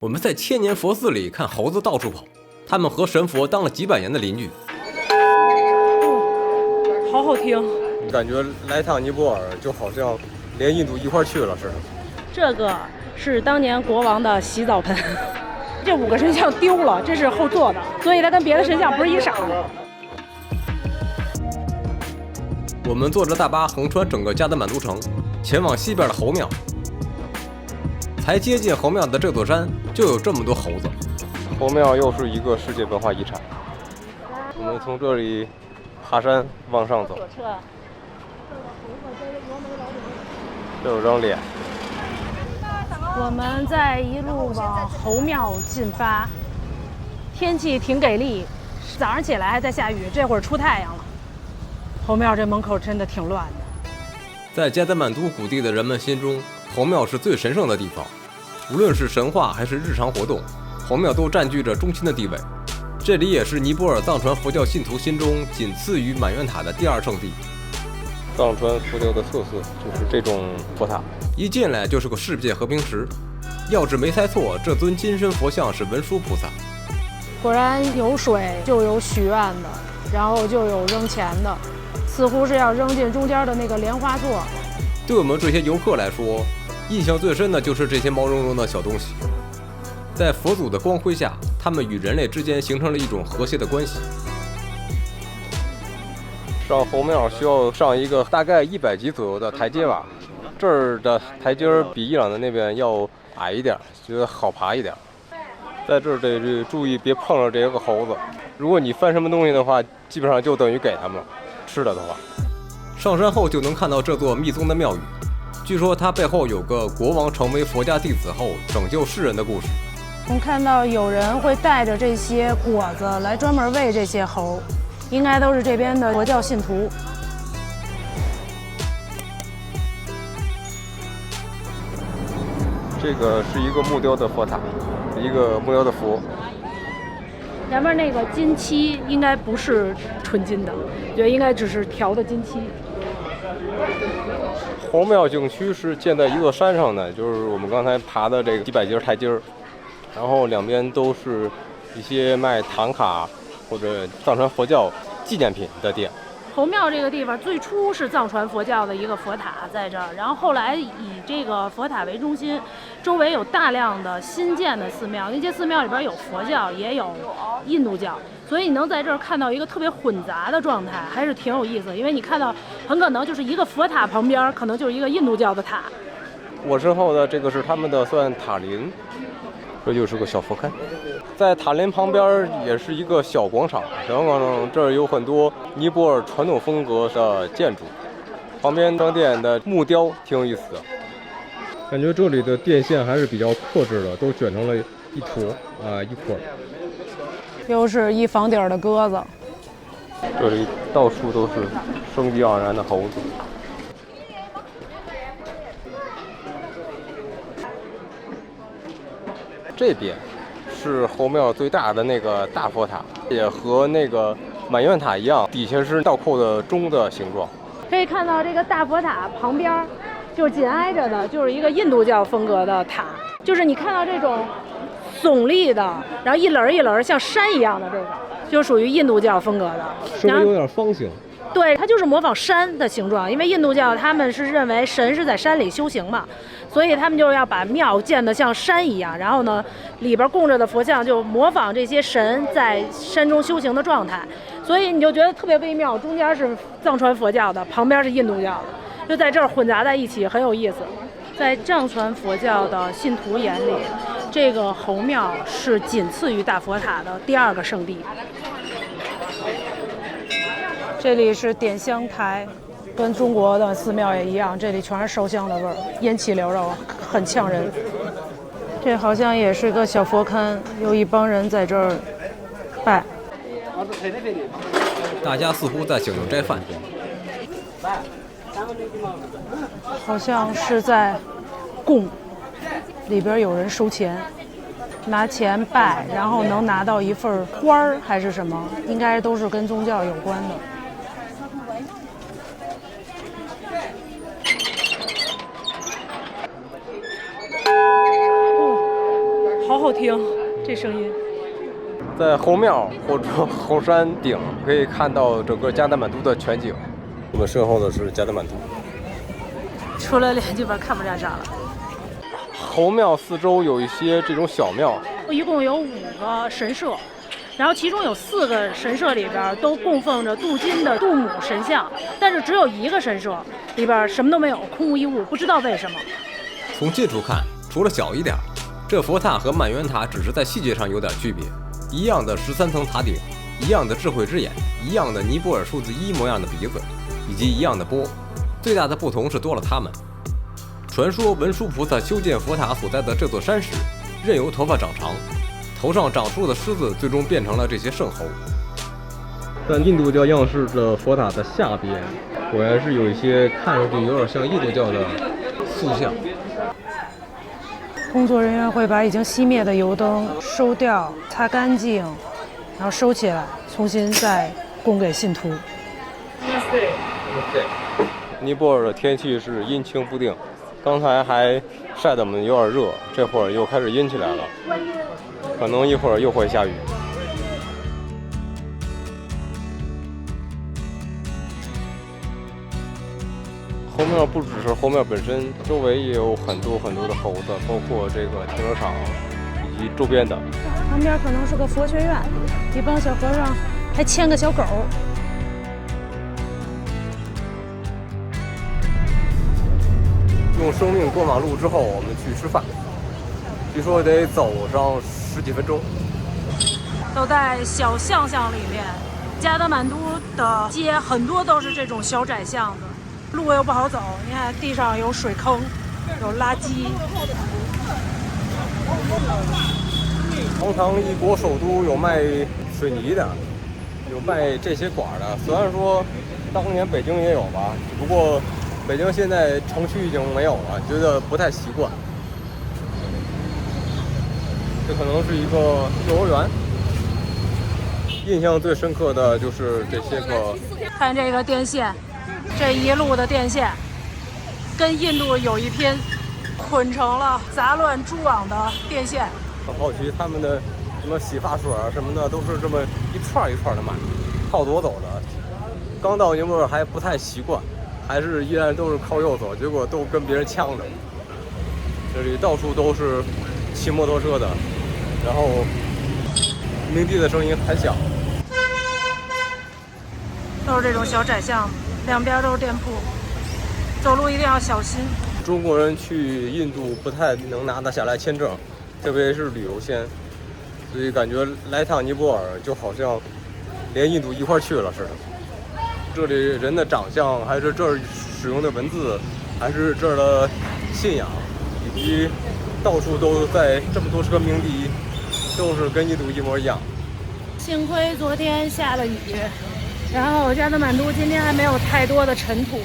我们在千年佛寺里看猴子到处跑，他们和神佛当了几百年的邻居。好好听，感觉来趟尼泊尔就好像连印度一块去了似的。这个是当年国王的洗澡盆，这5个神像丢了，这是后做的，所以它跟别的神像不是一色。我们坐着大巴横穿整个加德满都城，前往西边的猴庙。才接近猴庙的这座山，就有这么多猴子。猴庙又是一个世界文化遗产。我们从这里爬山往上走，这有张脸。我们在一路往猴庙进发，天气挺给力，早上起来还在下雨，这会儿出太阳了。猴庙这门口真的挺乱的。在加德满都谷地的人们心中，猴庙是最神圣的地方，无论是神话还是日常活动，猴庙都占据着中心的地位。这里也是尼泊尔藏传佛教信徒心中仅次于满愿塔的第2圣地。藏传佛教的特色就是这种佛塔，一进来就是个世界和平石。要是没猜错，这尊金身佛像是文殊菩萨。果然有水就有许愿的，然后就有扔钱的，似乎是要扔进中间的那个莲花座。对我们这些游客来说，印象最深的就是这些毛茸茸的小东西。在佛祖的光辉下，它们与人类之间形成了一种和谐的关系。上猴庙需要上一个大概100级左右的台阶吧，这儿的台阶比伊朗的那边要矮一点，觉得好爬一点。在这儿得注意别碰着这个猴子，如果你翻什么东西的话，基本上就等于给他们了，吃了的话。上山后就能看到这座密宗的庙宇，据说它背后有个国王成为佛家弟子后拯救世人的故事。我们看到有人会带着这些果子来专门喂这些猴，应该都是这边的佛教信徒。这个是一个木雕的佛塔，一个木雕的佛。前面那个金漆应该不是纯金的，觉得应该只是调的金漆。猴庙景区是建在一座山上的，就是我们刚才爬的这个几百阶台阶儿，然后两边都是一些卖唐卡或者藏传佛教纪念品的店。猴庙这个地方最初是藏传佛教的一个佛塔在这儿，然后后来以这个佛塔为中心，周围有大量的新建的寺庙，那些寺庙里边有佛教也有印度教，所以你能在这儿看到一个特别混杂的状态，还是挺有意思。因为你看到很可能就是一个佛塔旁边可能就是一个印度教的塔。我身后的这个是他们的算塔林，这就是个小佛龛。在塔林旁边也是一个小广场，小广场这儿有很多尼泊尔传统风格的建筑，旁边商店的木雕挺有意思的。感觉这里的电线还是比较克制的，都卷成了一坨一捆。又是一房顶的鸽子，这里到处都是生机盎然的猴子。这边是猴庙最大的那个大佛塔，也和那个满愿塔一样，底下是倒扣的钟的形状。可以看到这个大佛塔旁边就紧挨着的就是一个印度教风格的塔，就是你看到这种耸立的，然后一轮一轮像山一样的这个，就属于印度教风格的，稍微有点方形。对，它就是模仿山的形状，因为印度教他们是认为神是在山里修行嘛，所以他们就要把庙建得像山一样，然后呢，里边供着的佛像就模仿这些神在山中修行的状态，所以你就觉得特别微妙，中间是藏传佛教的，旁边是印度教的，就在这儿混杂在一起，很有意思。在藏传佛教的信徒眼里，这个猴庙是仅次于大佛塔的第2个圣地。这里是点香台，跟中国的寺庙也一样，这里全是烧香的味儿，烟气缭绕，很呛人。这好像也是个小佛龛，有一帮人在这儿拜。大家似乎在享用斋饭。好像是在供，里边有人收钱，拿钱拜，然后能拿到一份花儿还是什么，应该都是跟宗教有关的。好好听。听这声音。在后庙或者后山顶可以看到整个加德满都的全景。我们身后的是加德满都，出了脸基本看不见啥了。后庙四周有一些这种小庙，一共有5个神社，然后其中有4个神社里边都供奉着镀金的杜母神像，但是只有1个神社里边什么都没有，空无一物，不知道为什么。从近处看，除了小一点，这佛塔和满圆塔只是在细节上有点区别。一样的13层塔顶，一样的智慧之眼，一样的尼泊尔数字1模样的鼻子，以及一样的钵，最大的不同是多了它们。传说文殊菩萨修建佛塔所在的这座山时，任由头发长长，头上长出的虱子最终变成了这些圣猴。在印度教样式的佛塔的下边，果然是有一些看上去有点像印度教的塑像。工作人员会把已经熄灭的油灯收掉、擦干净，然后收起来，重新再供给信徒。尼泊尔的天气是阴晴不定，刚才还晒得我们有点热，这会儿又开始阴起来了，可能一会儿又会下雨。后庙不只是后庙本身，周围也有很多的猴子，包括这个停车场以及周边的。旁边可能是个佛学院，一帮小和尚还牵个小狗。用生命过马路之后，我们去吃饭，据说得走上10几分钟。都在小巷巷里面，加德满都的街很多都是这种小窄巷子。路又不好走，你看地上有水坑，有垃圾。堂堂一国首都有卖水泥的，有卖这些管的。虽然说当年北京也有吧，只不过北京现在城区已经没有了，觉得不太习惯。这可能是一个幼儿园。印象最深刻的就是这些个，看这个电线。这一路的电线跟印度有一拼，捆成了杂乱蛛网的电线。很好奇他们的什么洗发水啊什么的都是这么一串一串的买，靠左走的。刚到尼泊尔还不太习惯，还是依然都是靠右走，结果都跟别人呛着。这里到处都是骑摩托车的，然后鸣笛的声音很小。都是这种小窄巷，两边都是店铺，走路一定要小心。中国人去印度不太能拿得下来签证，特别是旅游签，所以感觉来趟尼泊尔就好像连印度一块去了似的。这里人的长相，还是这儿使用的文字，还是这儿的信仰，以及到处都在这么多车鸣笛，都是跟印度一模一样。幸亏昨天下了雨，然后加德满都今天还没有太多的尘土，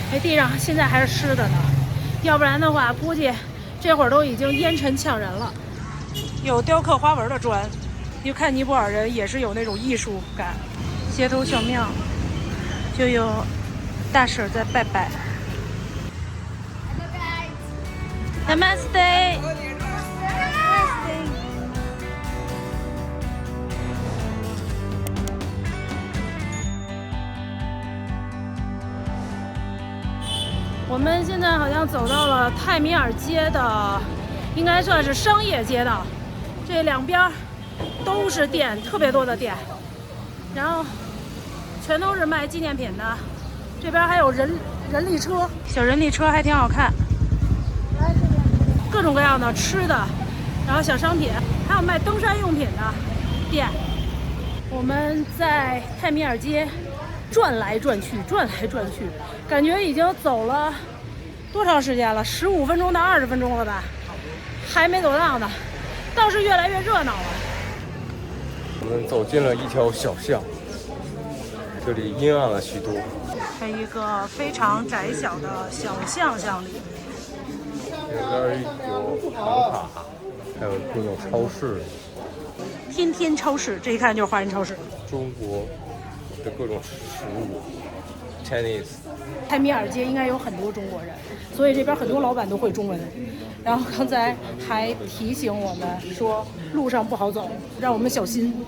这地上现在还是湿的呢，要不然的话估计这会儿都已经烟尘呛人了。有雕刻花纹的砖，你看尼泊尔人也是有那种艺术感。街头小庙就有大婶在拜拜。Namaste。我们现在好像走到了泰米尔街的，应该算是商业街道，这两边都是店，特别多的店，然后全都是卖纪念品的。这边还有人力车，小人力车还挺好看，各种各样的吃的，然后小商品，还有卖登山用品的店。我们在泰米尔街转来转去，感觉已经走了多长时间了？15分钟到20分钟了吧，还没走到呢，倒是越来越热闹了。我们走进了一条小巷，这里阴暗了许多。在一个非常窄小的小巷巷里，这边有唐卡，还有各种超市。天天超市，这一看就是华人超市。中国的各种食物 ，Chinese。泰米尔街应该有很多中国人，所以这边很多老板都会中文。然后刚才还提醒我们说路上不好走，让我们小心。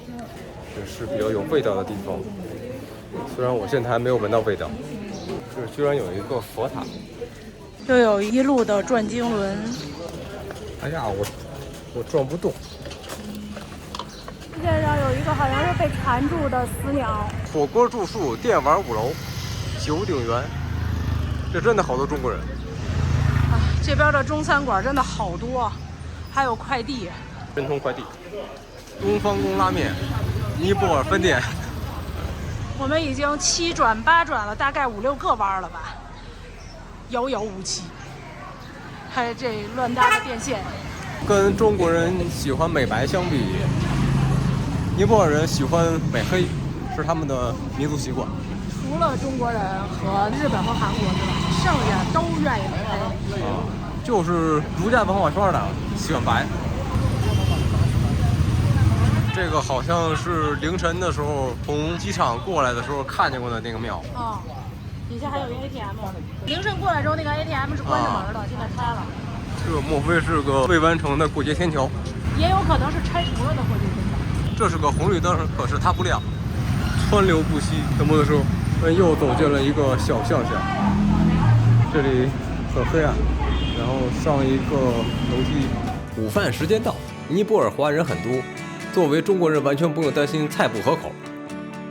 这是比较有味道的地方，虽然我现在还没有闻到味道。这居然有一个佛塔，又有一路的转经轮。哎呀，我转不动。线上有一个好像是被缠住的死鸟。火锅住宿电玩5楼九鼎园，这真的好多中国人。这边的中餐馆真的好多，还有快递。申通快递，东方宫拉面，尼泊尔分店。我们已经7转8转了，大概5、6个弯了吧，遥遥无期。还有这乱搭的电线。跟中国人喜欢美白相比，尼泊尔人喜欢美黑，是他们的民族习惯。除了中国人和日本和韩国之外，剩下都愿意美黑。就是儒家文化圈的喜欢白。这个好像是凌晨的时候从机场过来的时候看见过的那个庙。底下还有一个 ATM。凌晨过来之后，那个 ATM 是关着门的，现在开了。这莫非是个未完成的过街天桥？也有可能是拆除了的过街天桥。这是个红绿灯，可是它不亮，川流不息。什么的时候，我们又走进了一个小巷巷，这里很黑暗，然后上一个楼梯。午饭时间到，尼泊尔华人很多，作为中国人完全不用担心菜不合口。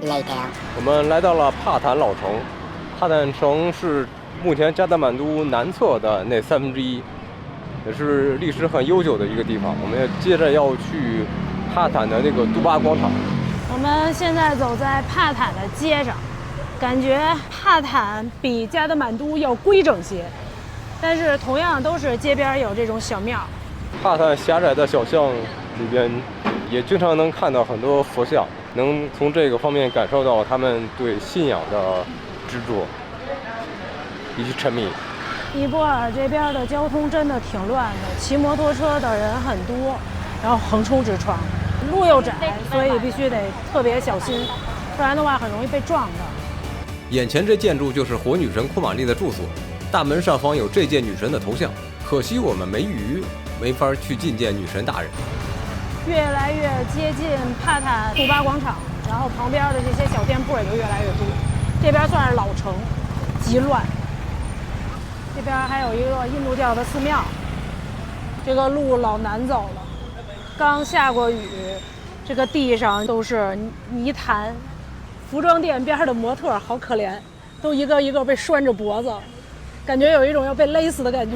我们来到了帕坦老城，帕坦城是目前加德满都南侧的那1/3，也是历史很悠久的一个地方。我们接着要去帕坦的那个杜巴广场。我们现在走在帕坦的街上，感觉帕坦比加德满都要规整些，但是同样都是街边有这种小庙。帕坦狭窄的小巷里边，也经常能看到很多佛像，能从这个方面感受到他们对信仰的执着以及沉迷。尼泊尔这边的交通真的挺乱的，骑摩托车的人很多，然后横冲直撞，路又窄，所以必须得特别小心，不然的话很容易被撞的。眼前这建筑就是火女神库玛丽的住所，大门上方有这届女神的头像，可惜我们没预约，没法去觐见女神大人。越来越接近帕坦杜巴广场，然后旁边的这些小店铺也就越来越多。这边算是老城，极乱。这边还有一个印度教的寺庙，这个路老难走了，刚下过雨，这个地上都是泥潭。服装店边的模特好可怜，都一个一个被拴着脖子，感觉有一种要被勒死的感觉。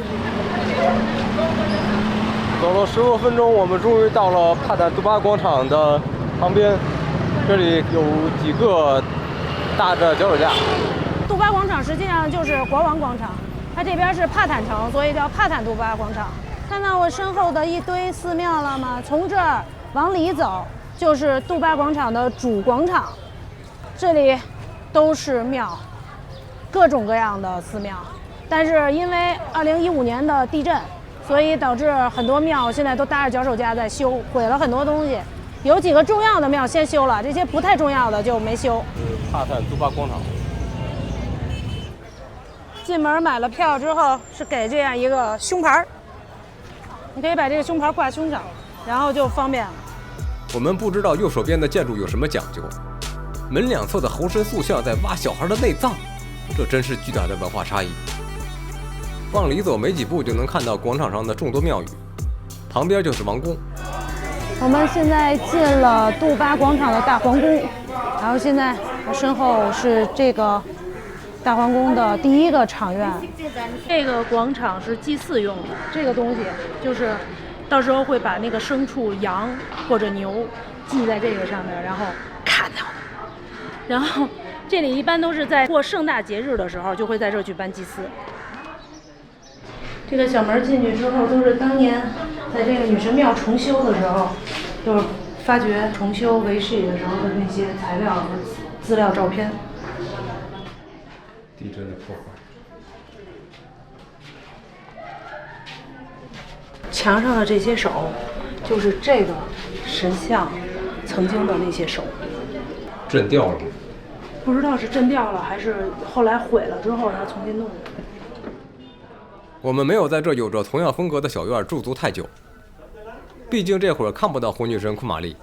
走了10多分钟，我们终于到了帕坦杜巴广场的旁边，这里有几个大的脚手架。杜巴广场实际上就是国王广场，它这边是帕坦城，所以叫帕坦杜巴广场。看到我身后的一堆寺庙了吗？从这儿往里走就是杜巴广场的主广场，这里都是庙，各种各样的寺庙。但是因为2015年的地震，所以导致很多庙现在都搭着脚手架在修，毁了很多东西。有几个重要的庙先修了，这些不太重要的就没修。帕坦杜巴广场。进门买了票之后是给这样一个胸牌，你可以把这个胸牌挂胸上，然后就方便了。我们不知道右手边的建筑有什么讲究，门两侧的猴神塑像在挖小孩的内脏，这真是巨大的文化差异。往里走没几步就能看到广场上的众多庙宇，旁边就是王宫。我们现在进了杜巴广场的大皇宫，然后现在我身后是这个大皇宫的第一个场院。这个广场是祭祀用的，这个东西就是到时候会把那个牲畜羊或者牛系在这个上面，然后砍掉。然后这里一般都是在过盛大节日的时候就会在这儿举办祭祀。这个小门进去之后都是当年在这个女神庙重修的时候，就是发掘重修维系的时候的那些材料和资料照片。地震的破坏。墙上的这些手，就是这个神像曾经的那些手。震掉了。不知道是震掉了还是后来毁了之后他重新弄的。我们没有在这有着同样风格的小院驻足太久，毕竟这会儿看不到红女神库玛丽。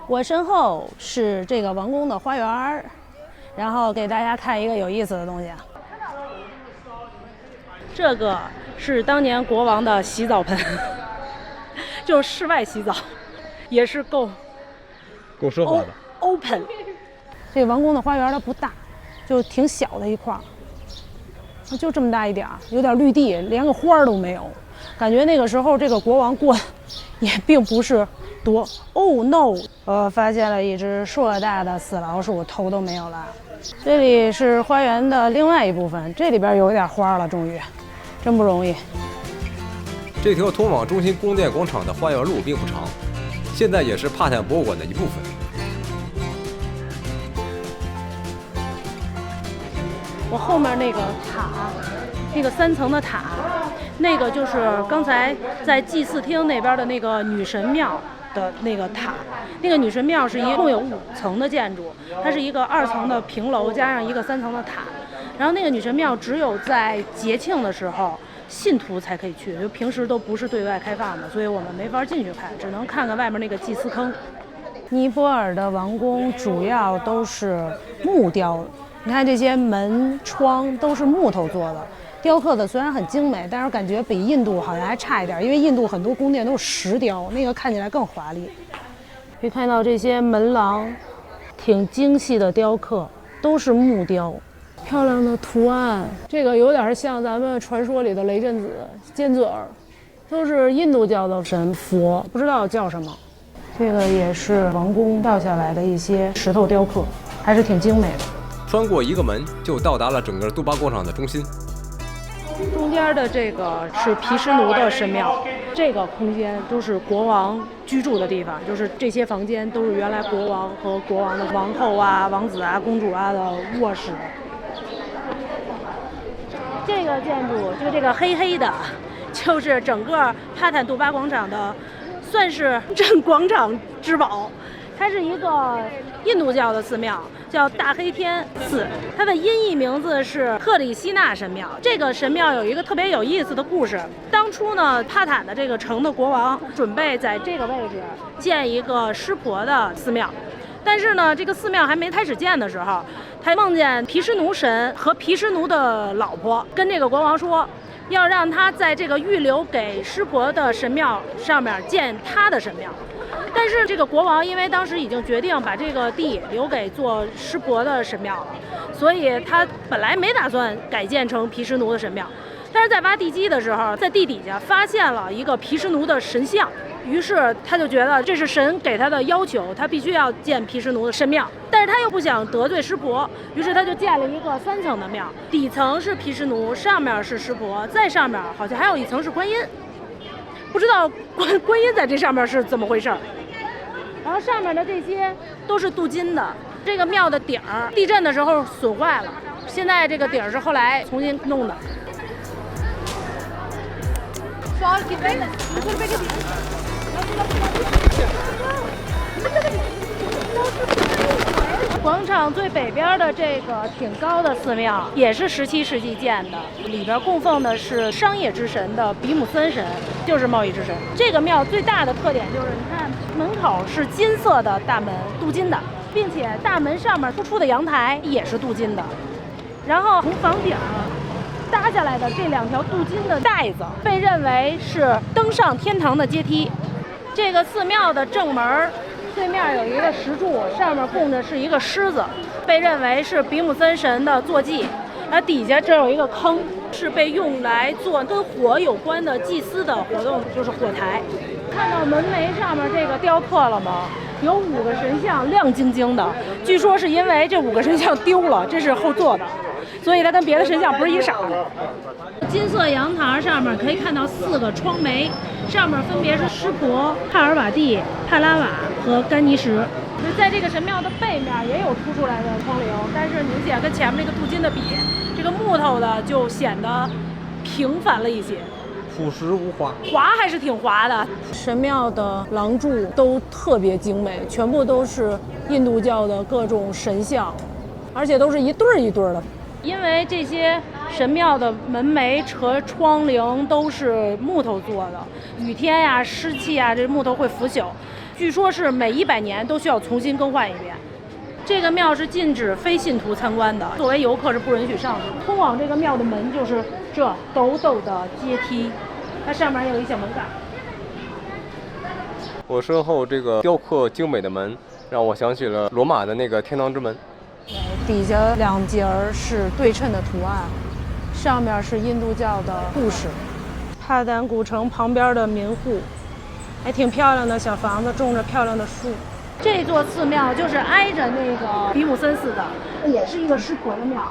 我身后是这个王宫的花园，然后给大家看一个有意思的东西。这个是当年国王的洗澡盆，就是室外洗澡，也是够奢华的。open。这个王宫的花园它不大，就挺小的一块儿，就这么大一点儿，有点绿地，连个花都没有。感觉那个时候这个国王过也并不是多。Oh no！ 我发现了一只硕大的死老鼠，头都没有了。这里是花园的另外一部分，这里边有点花了，终于，真不容易。这条通往中心宫殿广场的花园路并不长，现在也是帕坦博物馆的一部分。我后面那个塔，那个3层的塔，那个就是刚才在祭祀厅那边的那个女神庙的那个塔。那个女神庙是一共有5层的建筑，它是一个2层的平楼加上一个3层的塔。然后那个女神庙只有在节庆的时候信徒才可以去，就平时都不是对外开放的，所以我们没法进去看，只能看看外面那个祭祀坑。尼泊尔的王宫主要都是木雕，你看这些门窗都是木头做的，雕刻的虽然很精美，但是感觉比印度好像还差一点，因为印度很多宫殿都是石雕，那个看起来更华丽。可以看到这些门廊挺精细的雕刻，都是木雕，漂亮的图案。这个有点像咱们传说里的雷震子、尖嘴儿，都是印度教的神佛，不知道叫什么。这个也是王宫掉下来的一些石头雕刻，还是挺精美的。穿过一个门就到达了整个杜巴广场的中心。中间的这个是毗湿奴的神庙，这个空间都是国王居住的地方，就是这些房间都是原来国王和国王的王后啊、王子啊、公主啊的卧室。这个建筑就这个黑黑的，就是整个帕坦杜巴广场的，算是镇广场之宝。它是一个印度教的寺庙，叫大黑天寺，它的音译名字是克里希纳神庙。这个神庙有一个特别有意思的故事。当初呢，帕坦的这个城的国王准备在这个位置建一个湿婆的寺庙，但是呢，这个寺庙还没开始建的时候，他梦见毗湿奴神和毗湿奴的老婆跟这个国王说，要让他在这个预留给湿婆的神庙上面建他的神庙。但是这个国王因为当时已经决定把这个地留给做湿婆的神庙了，所以他本来没打算改建成毗湿奴的神庙。但是在挖地基的时候，在地底下发现了一个毗湿奴的神像，于是他就觉得这是神给他的要求，他必须要建毗湿奴的神庙。但是他又不想得罪湿婆，于是他就建了一个3层的庙，底层是毗湿奴，上面是湿婆，再上面好像还有一层是观音，不知道观音在这上面是怎么回事。然后上面的这些都是镀金的，这个庙的顶儿地震的时候损坏了，现在这个顶儿是后来重新弄的。广场最北边的这个挺高的寺庙也是17世纪建的，里边供奉的是商业之神的比姆森神，就是贸易之神。这个庙最大的特点就是，你看门口是金色的大门，镀金的，并且大门上面突出的阳台也是镀金的。然后从房顶搭下来的这2条镀金的带子，被认为是登上天堂的阶梯。这个寺庙的正门对面有一个石柱，上面供的是一个狮子，被认为是比姆森神的坐骑。那底下这有一个坑，是被用来做跟火有关的祭司的活动，就是火台。看到门楣上面这个雕刻了吗？有5个神像，亮晶晶的。据说是因为这5个神像丢了，这是后做的，所以它跟别的神像不是一色儿。金色阳台上面可以看到4个窗楣，上面分别是湿婆、帕尔瓦蒂、帕拉瓦和甘尼什。在这个神庙的背面也有凸出来的窗棂，但是明显跟前面那个镀金的比，这个木头的就显得平凡了一些。朴实无华，滑还是挺滑的。神庙的廊柱都特别精美，全部都是印度教的各种神像，而且都是一对儿一对儿的。因为这些神庙的门楣和窗棂都是木头做的，雨天呀、湿气呀，这木头会腐朽。据说是每100年都需要重新更换一遍。这个庙是禁止非信徒参观的，作为游客是不允许上去的。通往这个庙的门就是这陡陡的阶梯，它上面有一小门槛。我身后这个雕刻精美的门，让我想起了罗马的那个天堂之门。底下2节是对称的图案，上面是印度教的故事。帕坦古城旁边的民户，还挺漂亮的小房子，种着漂亮的树。这座寺庙就是挨着那个比姆森寺的，也是一个湿婆的庙，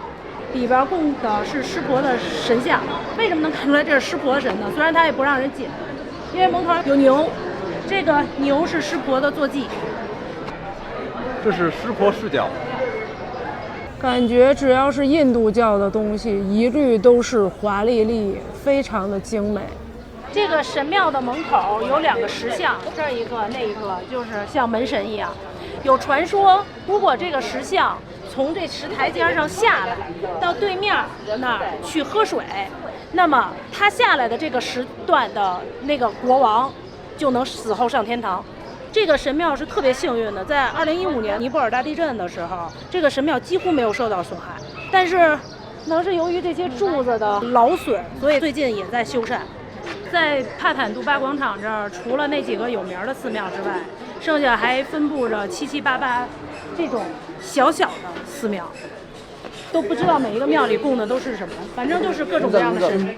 里边供的是湿婆的神像。为什么能看出来这是湿婆神呢？虽然他也不让人进，因为门口有牛，这个牛是湿婆的坐骑。这是湿婆视角。感觉只要是印度教的东西，一律都是华丽丽，非常的精美。这个神庙的门口有2个石像，这一个那一个，就是像门神一样。有传说，如果这个石像从这石台阶上下来，到对面那儿去喝水，那么他下来的这个时段的那个国王就能死后上天堂。这个神庙是特别幸运的，在2015年尼泊尔大地震的时候，这个神庙几乎没有受到损害。但是，可能是由于这些柱子的劳损，所以最近也在修缮。在帕坦杜巴广场这儿，除了那几个有名的寺庙之外，剩下还分布着7、7、8、8这种小小的寺庙，都不知道每一个庙里供的都是什么，反正就是各种各样的神。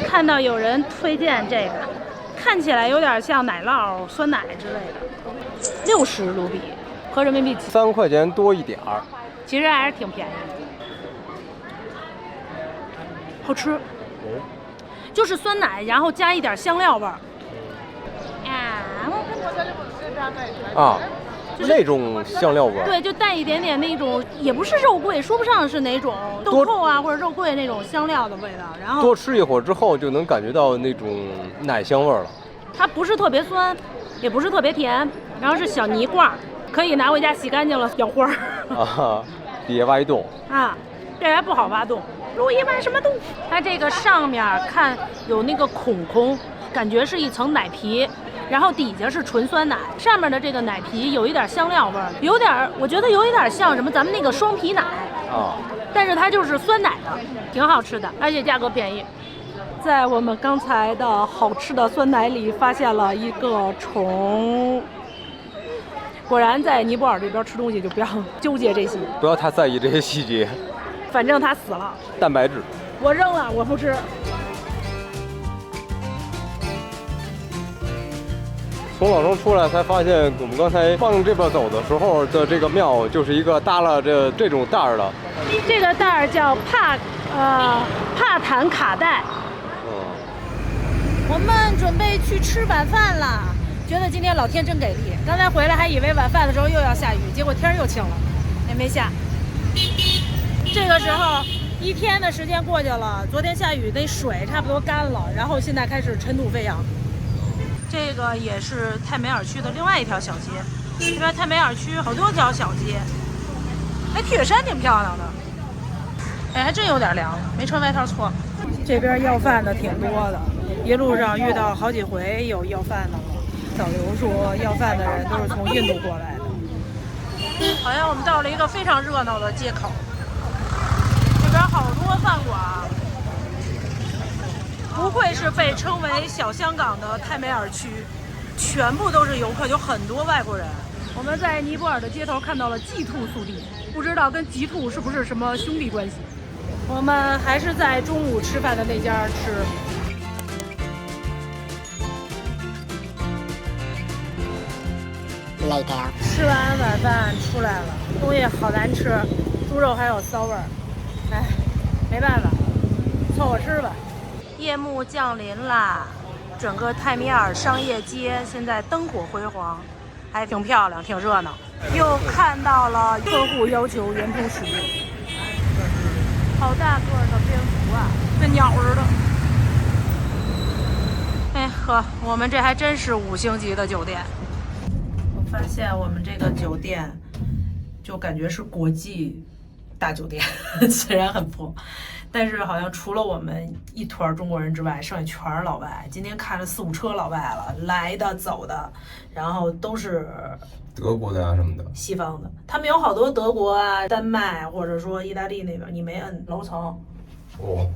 看到有人推荐这个，看起来有点像奶酪、酸奶之类的，60卢比，合人民币3块钱多一点儿，其实还是挺便宜的。好吃，就是酸奶，然后加一点香料味儿。啊，那种香料味儿。对，就带一点点那种，也不是肉桂，说不上是哪种豆蔻啊或者肉桂那种香料的味道。然后多吃一会儿之后，就能感觉到那种奶香味儿了。它不是特别酸，也不是特别甜，然后是小泥罐，可以拿回家洗干净了养花儿。啊，底下挖一洞。啊，这还不好挖洞。路易挖什么洞？它这个上面看有那个孔孔，感觉是一层奶皮，然后底下是纯酸奶，上面的这个奶皮有一点香料味儿，有点，我觉得有一点像什么咱们那个双皮奶啊，但是它就是酸奶的，挺好吃的，而且价格便宜。在我们刚才的好吃的酸奶里发现了一个虫。果然在尼泊尔这边吃东西就不要纠结这些，不要太在意这些细节。反正它死了，蛋白质，我扔了，我不吃。从老城出来才发现，我们刚才往这边走的时候的这个庙，就是一个搭了这种袋儿的。这个袋儿叫帕坦卡袋。我们准备去吃晚饭了，觉得今天老天真给力。刚才回来还以为晚饭的时候又要下雨，结果天又晴了，也没下。这个时候1天的时间过去了，昨天下雨，那水差不多干了，然后现在开始尘土飞扬。这个也是泰梅尔区的另外一条小街，这边泰梅尔区好多条小街。哎，铁山挺漂亮的，哎，还真有点凉，没穿外套错。这边要饭的挺多的，一路上遇到好几回有要饭的了。导游说要饭的人都是从印度过来的。好像我们到了一个非常热闹的街口。这边好多饭馆，不愧是被称为小香港的泰梅尔区，全部都是游客，有很多外国人。我们在尼泊尔的街头看到了鸡兔速递，不知道跟吉兔是不是什么兄弟关系。我们还是在中午吃饭的那家吃。吃完晚饭出来了，东西好难吃，猪肉还有骚味儿，哎，没办法，凑合吃吧。夜幕降临啦，整个泰米尔商业街现在灯火辉煌，还挺漂亮，挺热闹。又看到了客户要求原图使用，好大个的蝙蝠啊，跟鸟似的。哎呵，我们这还真是5星级的酒店。我发现我们这个酒店就感觉是国际大酒店，虽然很破，但是好像除了我们一团中国人之外，剩下全是老外。今天看了4、5车老外了，来的走的，然后都是德国的啊什么的，西方的。他们有好多德国啊、丹麦或者说意大利那边，你没摁楼层。哦，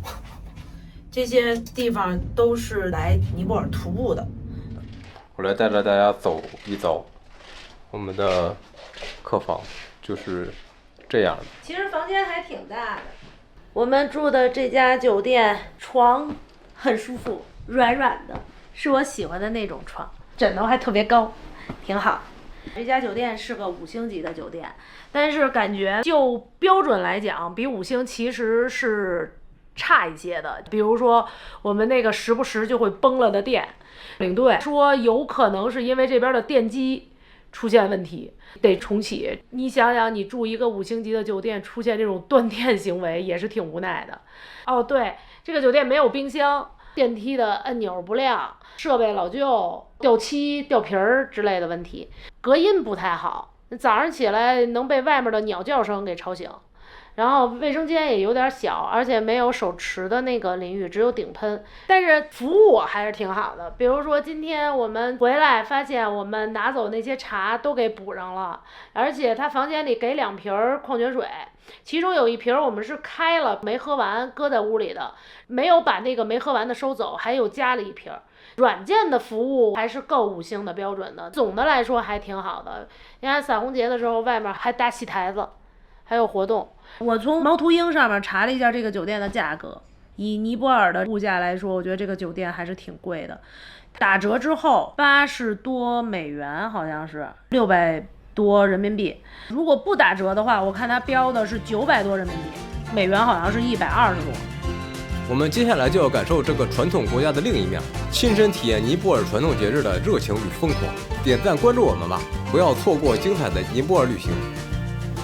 这些地方都是来尼泊尔徒步的。我来带着大家走一遭，我们的客房就是这样的。其实房间还挺大的。我们住的这家酒店床很舒服，软软的，是我喜欢的那种床，枕头还特别高，挺好。这家酒店是个5星级的酒店，但是感觉就标准来讲，比5星其实是差一些的。比如说我们那个时不时就会崩了的电，领队说有可能是因为这边的电机出现问题，得重启。你想想，你住一个5星级的酒店，出现这种断电行为也是挺无奈的。哦，对，这个酒店没有冰箱，电梯的按钮不亮，设备老旧，掉漆、掉皮儿之类的问题，隔音不太好，早上起来能被外面的鸟叫声给吵醒。然后卫生间也有点小，而且没有手持的那个淋浴，只有顶喷。但是服务还是挺好的，比如说今天我们回来发现我们拿走那些茶都给补上了，而且他房间里给2瓶矿泉水，其中有1瓶我们是开了没喝完，搁在屋里的，没有把那个没喝完的收走，还有加了1瓶。软件的服务还是够5星的标准的，总的来说还挺好的。你看洒红节的时候，外面还搭戏台子，还有活动。我从猫头鹰上面查了一下这个酒店的价格，以尼泊尔的物价来说，我觉得这个酒店还是挺贵的。打折之后80多美元，好像是600多人民币。如果不打折的话，我看它标的是900多人民币，美元好像是120多。我们接下来就要感受这个传统国家的另一面，亲身体验尼泊尔传统节日的热情与疯狂。点赞关注我们吧，不要错过精彩的尼泊尔旅行。